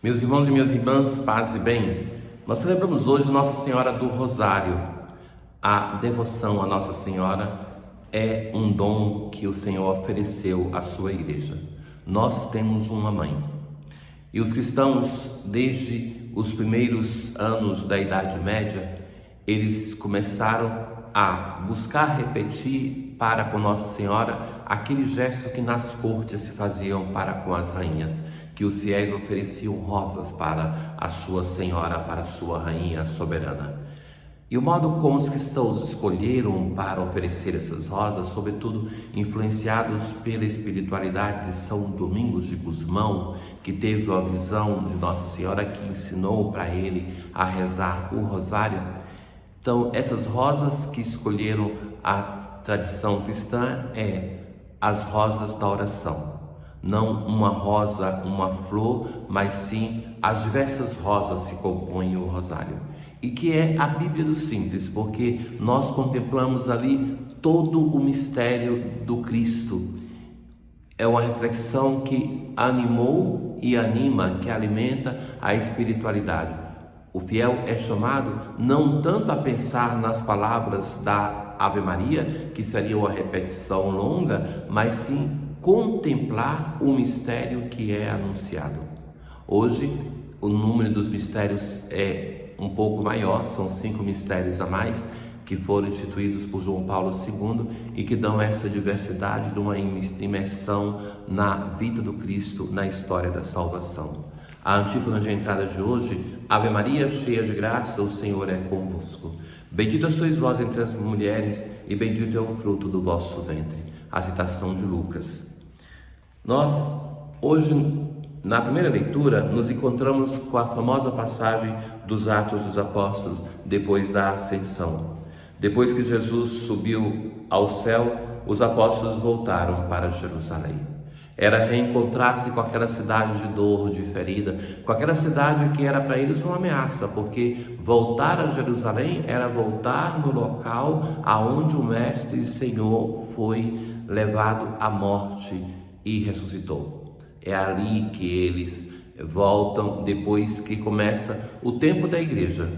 Meus irmãos e minhas irmãs, paz e bem, nós celebramos hoje Nossa Senhora do Rosário. A devoção a Nossa Senhora é um dom que o Senhor ofereceu à sua igreja. Nós temos uma mãe. E os cristãos, desde os primeiros anos da Idade Média, eles começaram a buscar repetir para com Nossa Senhora aquele gesto que nas cortes se faziam para com as rainhas, que os fiéis ofereciam rosas para a sua senhora, para a sua rainha soberana. E o modo como os cristãos escolheram para oferecer essas rosas, sobretudo influenciados pela espiritualidade de São Domingos de Gusmão, que teve a visão de Nossa Senhora, que ensinou para ele a rezar o rosário. Então, essas rosas que escolheram a tradição cristã as rosas da oração. Não uma rosa, uma flor, mas sim as diversas rosas que compõem o rosário. E que é a Bíblia do Simples, porque nós contemplamos ali todo o mistério do Cristo. É uma reflexão que animou e anima, que alimenta a espiritualidade. O fiel é chamado não tanto a pensar nas palavras da Ave Maria, que seria uma repetição longa, mas sim contemplar o mistério que é anunciado. Hoje, o número dos mistérios é um pouco maior, são 5 mistérios a mais, que foram instituídos por João Paulo II e que dão essa diversidade de uma imersão na vida do Cristo, na história da salvação. A antífona de entrada de hoje: Ave Maria, cheia de graça, o Senhor é convosco. Bendita sois vós entre as mulheres e bendito é o fruto do vosso ventre. A citação de Lucas. Nós, hoje, na primeira leitura, nos encontramos com a famosa passagem dos Atos dos Apóstolos, depois da Ascensão. Depois que Jesus subiu ao céu, os apóstolos voltaram para Jerusalém. Era reencontrar-se com aquela cidade de dor, de ferida, com aquela cidade que era para eles uma ameaça, porque voltar a Jerusalém era voltar no local aonde o Mestre e Senhor foi levado à morte e ressuscitou. É ali que eles voltam depois que começa o tempo da igreja.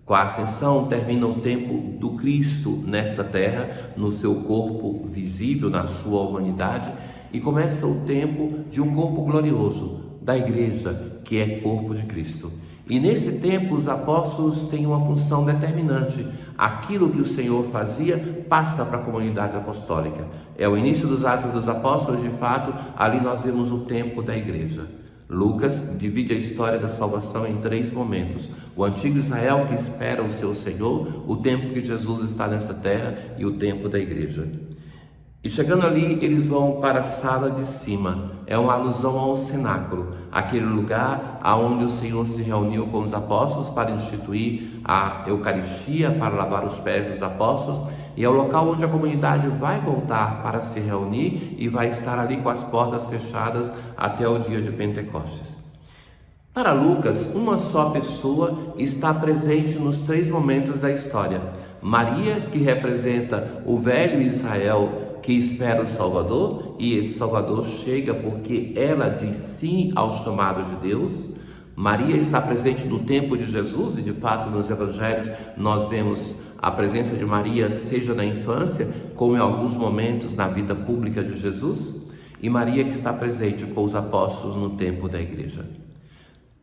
Com a ascensão termina o tempo do Cristo nesta terra, no seu corpo visível, na sua humanidade, e começa o tempo de um corpo glorioso da igreja, que é corpo de Cristo. E nesse tempo os apóstolos têm uma função determinante. Aquilo que o Senhor fazia passa para a comunidade apostólica. É o início dos Atos dos Apóstolos, de fato, ali nós vemos o tempo da igreja. Lucas divide a história da salvação em 3 momentos: o antigo Israel que espera o seu Senhor, o tempo que Jesus está nessa terra e o tempo da igreja. E chegando ali, eles vão para a sala de cima. É uma alusão ao cenáculo, aquele lugar aonde o Senhor se reuniu com os apóstolos para instituir a Eucaristia, para lavar os pés dos apóstolos, e é o local onde a comunidade vai voltar para se reunir e vai estar ali com as portas fechadas até o dia de Pentecostes. Para Lucas, uma só pessoa está presente nos 3 momentos da história: Maria, que representa o velho Israel que espera o Salvador, e esse Salvador chega porque ela diz sim ao chamado de Deus. Maria está presente no tempo de Jesus, e de fato nos evangelhos nós vemos a presença de Maria, seja na infância, como em alguns momentos na vida pública de Jesus. E Maria que está presente com os apóstolos no tempo da igreja.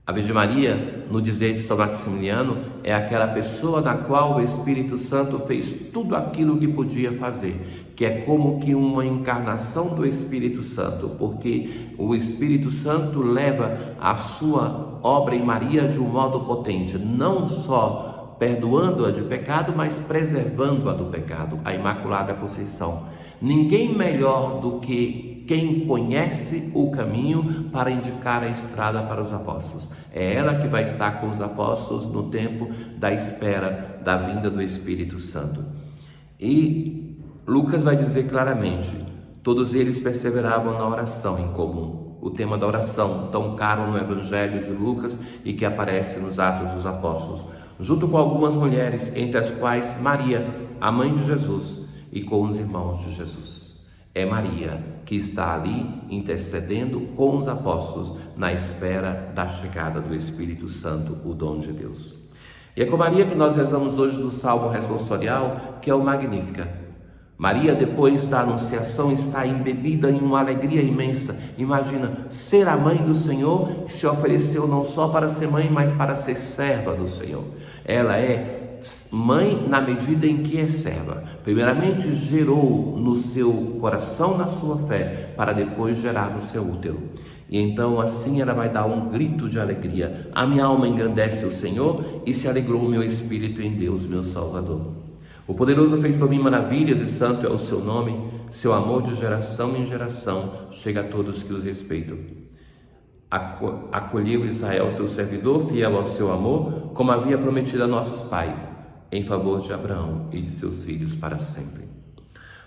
A Virgem Maria, no dizer de São Maximiliano, é aquela pessoa na qual o Espírito Santo fez tudo aquilo que podia fazer, que é como que uma encarnação do Espírito Santo, porque o Espírito Santo leva a sua obra em Maria de um modo potente, não só perdoando-a de pecado, mas preservando-a do pecado, a Imaculada Conceição. Ninguém melhor do que quem conhece o caminho para indicar a estrada para os apóstolos. É ela que vai estar com os apóstolos no tempo da espera da vinda do Espírito Santo. E Lucas vai dizer claramente: todos eles perseveravam na oração em comum. O tema da oração, tão caro no Evangelho de Lucas e que aparece nos Atos dos Apóstolos, junto com algumas mulheres, entre as quais Maria, a mãe de Jesus, e com os irmãos de Jesus. É Maria que está ali intercedendo com os apóstolos na espera da chegada do Espírito Santo, o dom de Deus. E é com Maria que nós rezamos hoje do Salmo responsorial, que é o Magnífica. Maria, depois da anunciação, está embebida em uma alegria imensa. Imagina, ser a mãe do Senhor, que se ofereceu não só para ser mãe, mas para ser serva do Senhor. Ela é mãe na medida em que é serva. Primeiramente gerou no seu coração, na sua fé, para depois gerar no seu útero. E então assim ela vai dar um grito de alegria. A minha alma engrandece o Senhor e se alegrou o meu espírito em Deus, meu Salvador. O poderoso fez por mim maravilhas e santo é o seu nome. Seu amor de geração em geração chega a todos que os respeitam. Acolheu Israel, seu servidor, fiel ao seu amor, como havia prometido a nossos pais, em favor de Abraão e de seus filhos para sempre.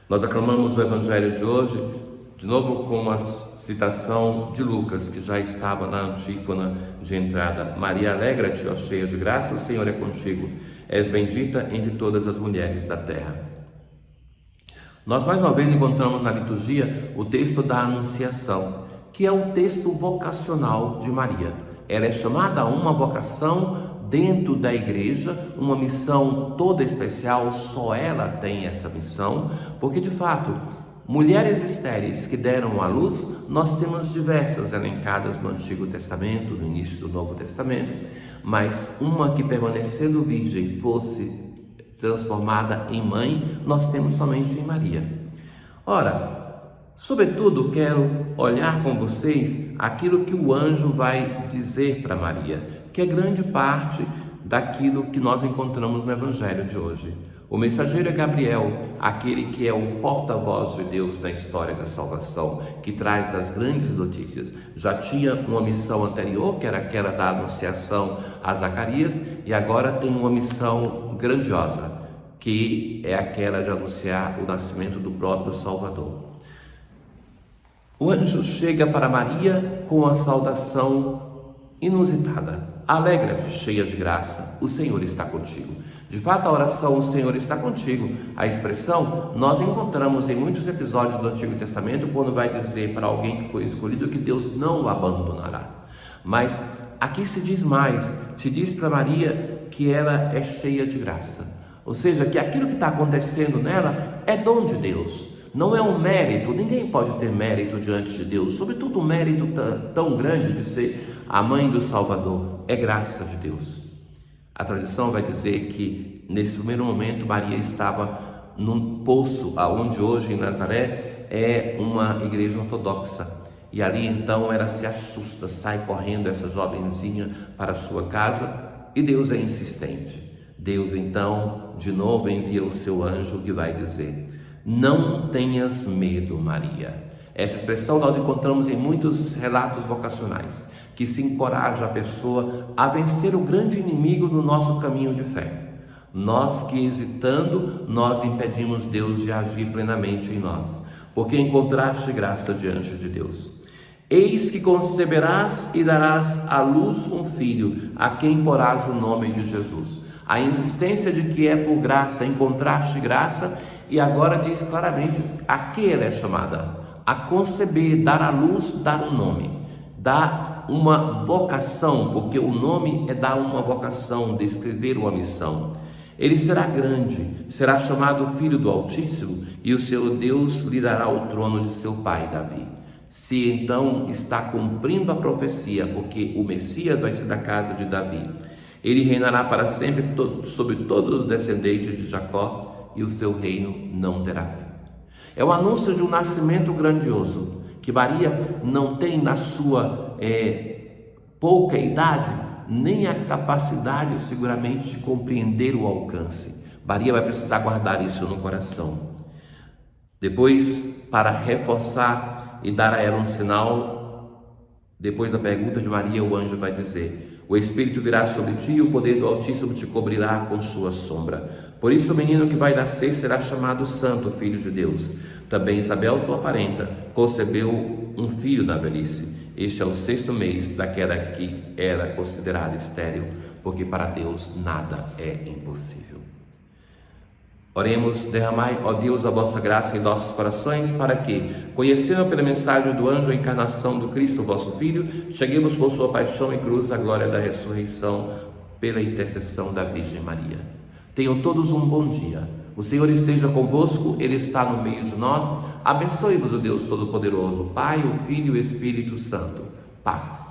Nós aclamamos o Evangelho de hoje, de novo com a citação de Lucas, que já estava na antífona de entrada. Maria, alegra-te, ó cheia de graça, o Senhor é contigo. És bendita entre todas as mulheres da terra. Nós mais uma vez encontramos na liturgia o texto da Anunciação, que é o texto vocacional de Maria. Ela é chamada a uma vocação dentro da igreja, uma missão toda especial, só ela tem essa missão, porque de fato, mulheres estéreis que deram à luz, nós temos diversas elencadas no Antigo Testamento, no início do Novo Testamento, mas uma que permanecendo virgem fosse transformada em mãe, nós temos somente em Maria. Ora, sobretudo quero olhar com vocês aquilo que o anjo vai dizer para Maria, que é grande parte daquilo que nós encontramos no Evangelho de hoje. O mensageiro é Gabriel, aquele que é o porta-voz de Deus na história da salvação, que traz as grandes notícias. Já tinha uma missão anterior, que era aquela da anunciação a Zacarias, e agora tem uma missão grandiosa, que é aquela de anunciar o nascimento do próprio Salvador. O anjo chega para Maria com a saudação inusitada: alegra-te, cheia de graça, o Senhor está contigo. De fato, a oração "o Senhor está contigo", a expressão, nós encontramos em muitos episódios do Antigo Testamento, quando vai dizer para alguém que foi escolhido que Deus não o abandonará. Mas aqui se diz mais, se diz para Maria que ela é cheia de graça. Ou seja, que aquilo que está acontecendo nela é dom de Deus. Não é um mérito, ninguém pode ter mérito diante de Deus, sobretudo um mérito tão grande de ser a mãe do Salvador, é graça de Deus. A tradição vai dizer que nesse primeiro momento Maria estava num poço, aonde hoje em Nazaré é uma igreja ortodoxa, e ali então ela se assusta, sai correndo essa jovenzinha para a sua casa, e Deus é insistente. Deus então de novo envia o seu anjo que vai dizer: não tenhas medo, Maria. Essa expressão nós encontramos em muitos relatos vocacionais, que se encoraja a pessoa a vencer o grande inimigo no nosso caminho de fé. Nós que hesitando, nós impedimos Deus de agir plenamente em nós, porque encontraste graça diante de Deus. Eis que conceberás e darás à luz um filho, a quem porás o nome de Jesus. A insistência de que é por graça, encontraste graça, e agora diz claramente a que ela é chamada: a conceber, dar à luz, dar um nome, dar uma vocação, porque o nome é dar uma vocação, descrever uma missão. Ele será grande, será chamado Filho do Altíssimo, e o seu Deus lhe dará o trono de seu pai Davi. Se então está cumprindo a profecia, porque o Messias vai ser da casa de Davi. Ele reinará para sempre sobre todos os descendentes de Jacó, e o seu reino não terá fim. É o anúncio de um nascimento grandioso, que Maria não tem na sua pouca idade, nem a capacidade seguramente de compreender o alcance. Maria vai precisar guardar isso no coração. Depois, para reforçar e dar a ela um sinal, depois da pergunta de Maria, o anjo vai dizer: o Espírito virá sobre ti e o poder do Altíssimo te cobrirá com sua sombra. Por isso o menino que vai nascer será chamado Santo, Filho de Deus. Também Isabel, tua parenta, concebeu um filho na velhice. Este é o 6º mês daquela que era considerada estéril, porque para Deus nada é impossível. Oremos, derramai, ó Deus, a vossa graça em nossos corações, para que, conhecendo pela mensagem do anjo a encarnação do Cristo, vosso Filho, cheguemos por sua paixão e cruz à glória da ressurreição, pela intercessão da Virgem Maria. Tenham todos um bom dia. O Senhor esteja convosco, Ele está no meio de nós. Abençoe-vos o Deus Todo-Poderoso, Pai, o Filho e o Espírito Santo. Paz.